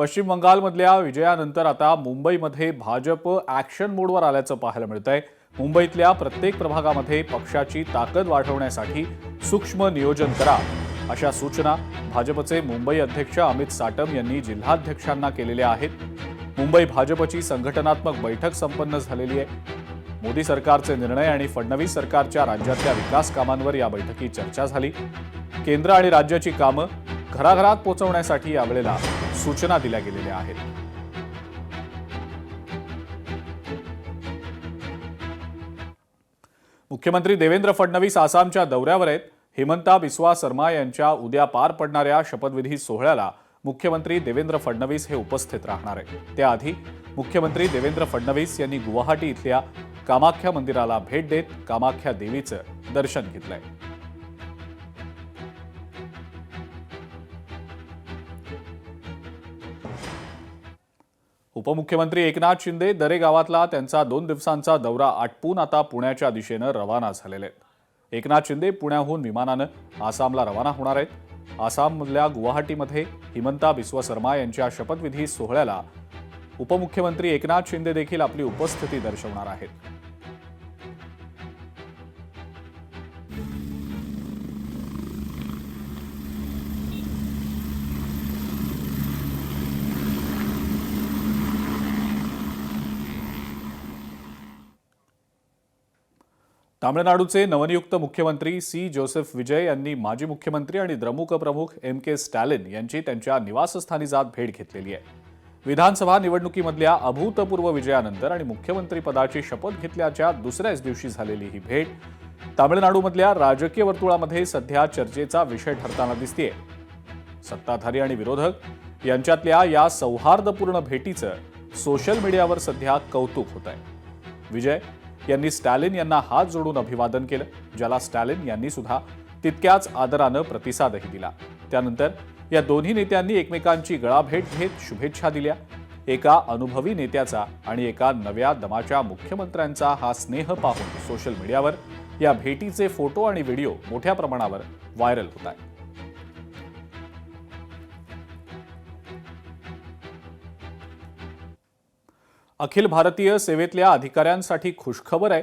पश्चिम बंगालमधल्या विजयानंतर आता मुंबईमध्ये भाजप ॲक्शन मोडवर आल्याचं पाहायला मिळतंय। मुंबईतल्या प्रत्येक प्रभागामध्ये पक्षाची ताकद वाढवण्यासाठी सूक्ष्म नियोजन करा, अशा सूचना भाजपचे मुंबई अध्यक्ष अमित साटम यांनी जिल्हाध्यक्षांना केलेल्या आहेत। मुंबई भाजपची संघटनात्मक बैठक संपन्न झालेली आहे। मोदी सरकारचे निर्णय आणि फडणवीस सरकारच्या राज्यातल्या विकास कामांवर या बैठकीत चर्चा झाली। केंद्र आणि राज्याची कामं घराघरात पोहोचवण्यासाठी यावेळेला सूचना दिल्या गेलेल्या आहेत। मुख्यमंत्री देवेंद्र फडणवीस आसामच्या दौऱ्यावर आहेत। हिमंता बिस्वा शर्मा यांच्या उद्या पार पडणाऱ्या शपथविधी सोहळ्याला मुख्यमंत्री देवेंद्र फडणवीस हे उपस्थित राहणार आहेत। त्याआधी मुख्यमंत्री देवेंद्र फडणवीस यांनी गुवाहाटी इथल्या कामाख्या मंदिराला भेट देत कामाख्या देवीचं दर्शन घेतलंय। उपमुख्यमंत्री एकनाथ शिंदे दरे गावातला त्यांचा 2 दिवसांचा दौरा आटपून आता पुण्याच्या दिशेनं रवाना झालेले आहेत। एकनाथ शिंदे पुण्याहून विमानानं आसामला रवाना होणार आहेत। आसाममधल्या गुवाहाटीमध्ये हिमंता बिस्वा शर्मा यांच्या शपथविधी सोहळ्याला उपमुख्यमंत्री एकनाथ शिंदे देखील आपली उपस्थिती दर्शवणार आहेत। तामिळनाडूचे नवनियुक्त मुख्यमंत्री सी जोसेफ विजय यांनी माजी मुख्यमंत्री आणि द्रमुक प्रमुख के स्टॅलिन यांची त्यांच्या निवासस्थानी जात भेट घेतलेली आहे। विधानसभा निवडणुकीमधल्या अभूतपूर्व विजयानंतर आणि मुख्यमंत्रीपदाची शपथ घेतल्याच्या दुसऱ्याच दिवशी झालेली ही भेट तामिळनाडूमधल्या राजकीय वर्तुळामध्ये सध्या चर्चेचा विषय ठरताना दिसतेय। सत्ताधारी आणि विरोधक यांच्यातल्या या सौहार्दपूर्ण भेटीचं सोशल मीडियावर सध्या कौतुक होत आहे। विजय यांनी स्टॅलिन यांना हात जोडून अभिवादन केलं, ज्याला स्टॅलिन यांनी सुद्धा तितक्याच आदरानं प्रतिसादही दिला। त्यानंतर या दोन्ही नेत्यांनी एकमेकांची गळाभेट घेत शुभेच्छा दिल्या। एका अनुभवी नेत्याचा आणि एका नव्या दमाच्या मुख्यमंत्र्यांचा हा स्नेह पाहून सोशल मीडियावर या भेटीचे फोटो आणि व्हिडिओ मोठ्या प्रमाणावर व्हायरल होत आहेत। अखिल भारतीय सेवेतल्या अधिकाऱ्यांसाठी खुशखबर आहे।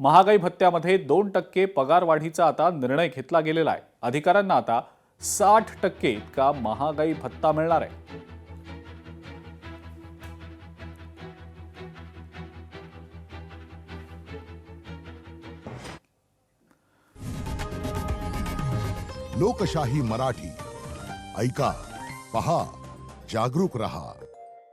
महागाई भत्त्यामध्ये 2% पगारवाढीचा आता निर्णय घेतला गेलेला आहे। अधिकाऱ्यांना आता 60% इतका महागाई भत्ता मिळणार आहे। लोकशाही मराठी ऐका, पहा, जागरूक रहा।